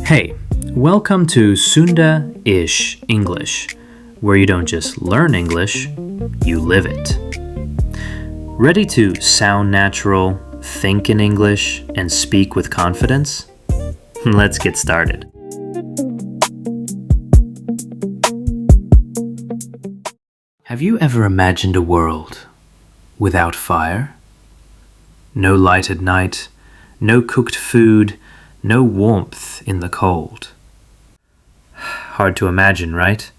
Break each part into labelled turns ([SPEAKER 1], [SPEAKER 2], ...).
[SPEAKER 1] Hey, welcome to Sundaish English, where you don't just learn English, you live it. Ready to sound natural, think in English, and speak with confidence? Let's get started. Have you ever imagined a world without fire? No light at night, no cooked food, no warmth in the cold. Hard to imagine, right?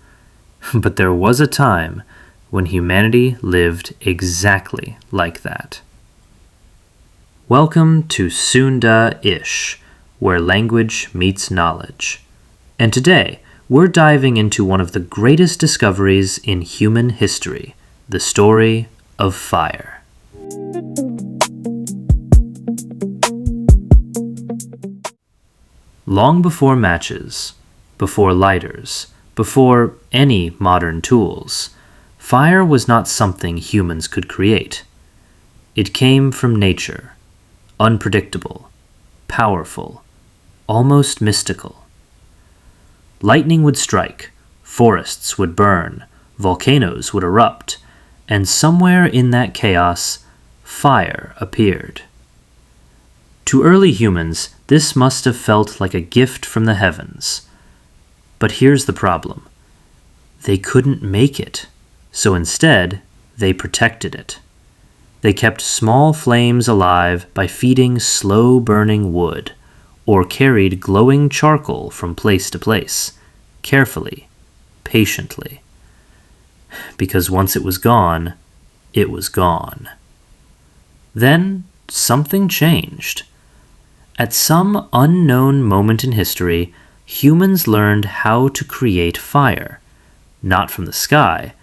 [SPEAKER 1] But there was a time when humanity lived exactly like that. Welcome to Sundaish, where language meets knowledge. And today, we're diving into one of the greatest discoveries in human history, the story of fire. Long before matches, before lighters, before any modern tools, fire was not something humans could create. It came from nature, unpredictable, powerful, almost mystical. Lightning would strike, forests would burn, volcanoes would erupt, and somewhere in that chaos, fire appeared. To early humans, this must have felt like a gift from the heavens. But here's the problem. They couldn't make it, so instead, they protected it. They kept small flames alive by feeding slow-burning wood, or carried glowing charcoal from place to place, carefully, patiently. Because once it was gone, it was gone. Then something changed. At some unknown moment in history, humans learned how to create fire, not from the sky,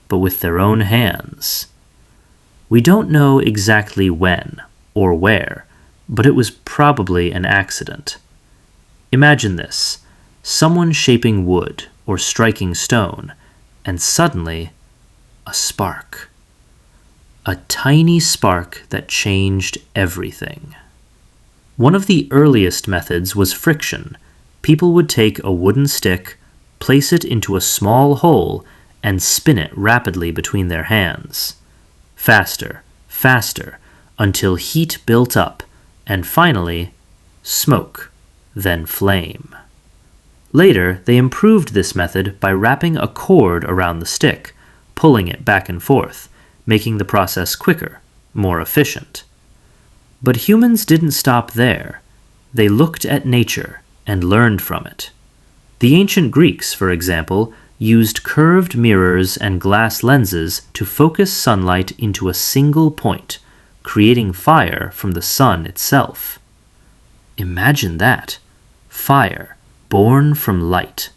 [SPEAKER 1] but with their own hands. We don't know exactly when or where, but it was probably an accident. Imagine this, someone shaping wood or striking stone, and suddenly, a spark. A tiny spark that changed everything. One of the earliest methods was friction. People would take a wooden stick, place it into a small hole, and spin it rapidly between their hands. Faster, faster, until heat built up, and finally, smoke, then flame. Later, they improved this method by wrapping a cord around the stick, pulling it back and forth, making the process quicker, more efficient. But humans didn't stop there. They looked at nature and learned from it. The ancient Greeks, for example, used curved mirrors and glass lenses to focus sunlight into a single point, creating fire from the sun itself. Imagine that. Fire, born from light.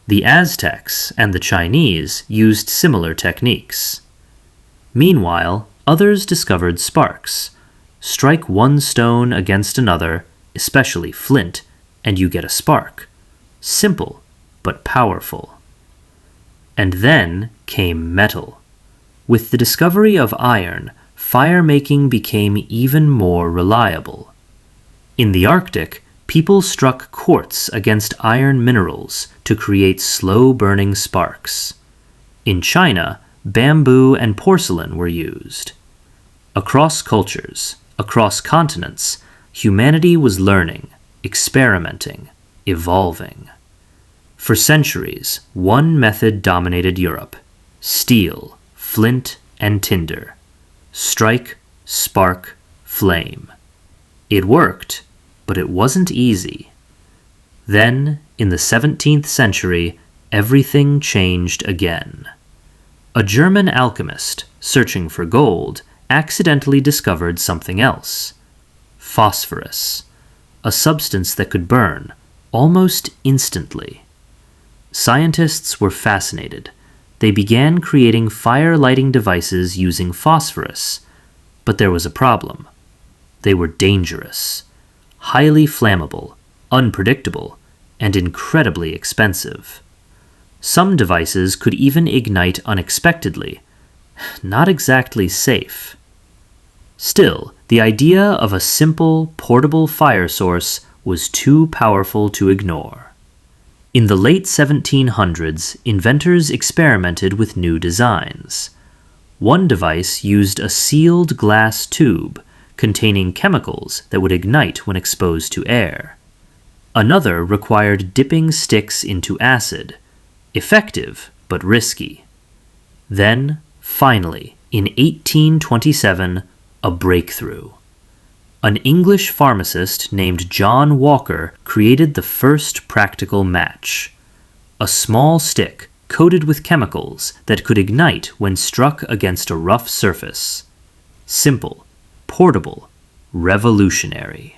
[SPEAKER 1] The Aztecs and the Chinese used similar techniques. Meanwhile, others discovered sparks. Strike one stone against another, especially flint, and you get a spark. Simple, but powerful. And then came metal. With the discovery of iron, fire-making became even more reliable. In the Arctic, people struck quartz against iron minerals to create slow-burning sparks. In China, bamboo and porcelain were used. Across cultures, across continents, humanity was learning, experimenting, evolving. For centuries, one method dominated Europe: steel, flint, and tinder. Strike, spark, flame. It worked, but it wasn't easy. Then, in the 17th century, everything changed again. A German alchemist, searching for gold, accidentally discovered something else: phosphorus, a substance that could burn almost instantly. Scientists were fascinated. They began creating fire-lighting devices using phosphorus, but there was a problem. They were dangerous, highly flammable, unpredictable, and incredibly expensive. Some devices could even ignite unexpectedly. Not exactly safe. Still, the idea of a simple, portable fire source was too powerful to ignore. In the late 1700s, inventors experimented with new designs. One device used a sealed glass tube containing chemicals that would ignite when exposed to air. Another required dipping sticks into acid, effective but risky. Then, finally, in 1827, a breakthrough. An English pharmacist named John Walker created the first practical match. A small stick coated with chemicals that could ignite when struck against a rough surface. Simple, portable, revolutionary.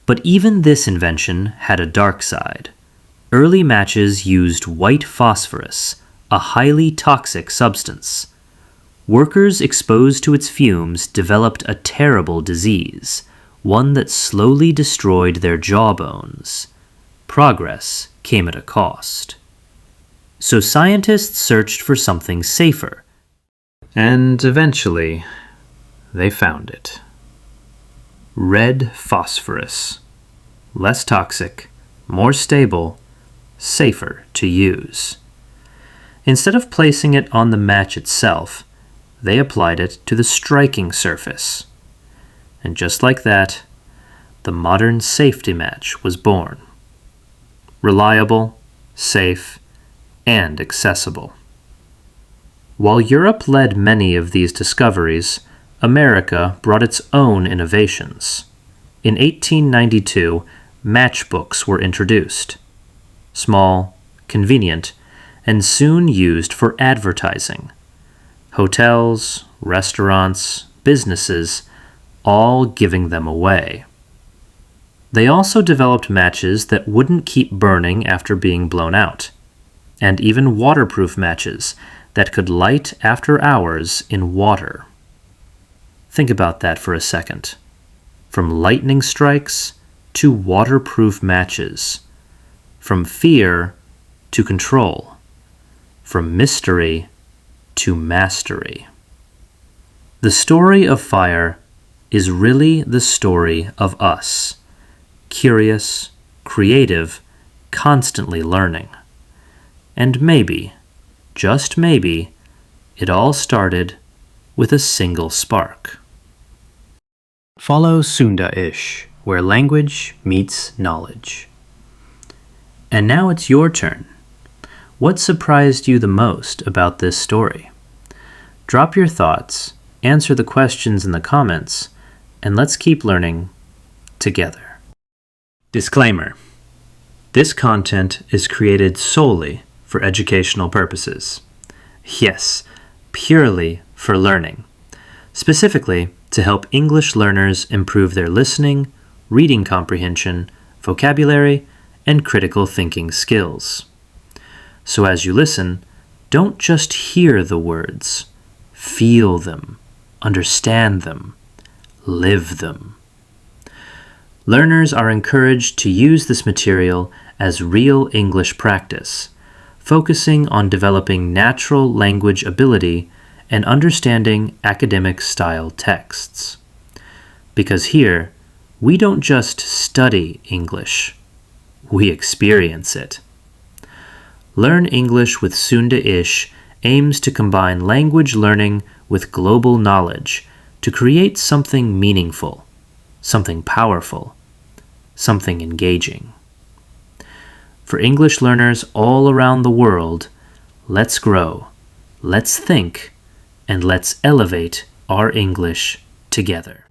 [SPEAKER 1] But even this invention had a dark side. Early matches used white phosphorus, a highly toxic substance. Workers exposed to its fumes developed a terrible disease, one that slowly destroyed their jawbones. Progress came at a cost. So scientists searched for something safer. And eventually, they found it. Red phosphorus. Less toxic, more stable, safer to use. Instead of placing it on the match itself, they applied it to the striking surface. And just like that, the modern safety match was born. Reliable, safe, and accessible. While Europe led many of these discoveries, America brought its own innovations. In 1892, matchbooks were introduced. Small, convenient, and soon used for advertising. Hotels, restaurants, businesses, all giving them away. They also developed matches that wouldn't keep burning after being blown out, and even waterproof matches that could light after hours in water. Think about that for a second. From lightning strikes to waterproof matches. From fear to control. From mystery to mastery. The story of fire is really the story of us. Curious, creative, constantly learning. And maybe, just maybe, it all started with a single spark. Follow Sundaish, where language meets knowledge. And now it's your turn. What surprised you the most about this story? Drop your thoughts, answer the questions in the comments, and let's keep learning together. Disclaimer. This content is created solely for educational purposes. Yes, purely for learning. Specifically, to help English learners improve their listening, reading comprehension, vocabulary, and critical thinking skills. So as you listen, don't just hear the words. Feel them, understand them, live them. Learners are encouraged to use this material as real English practice, focusing on developing natural language ability and understanding academic-style texts. Because here, we don't just study English, we experience it. Learn English with Sundaish aims to combine language learning with global knowledge to create something meaningful, something powerful, something engaging. For English learners all around the world, let's grow, let's think, and let's elevate our English together.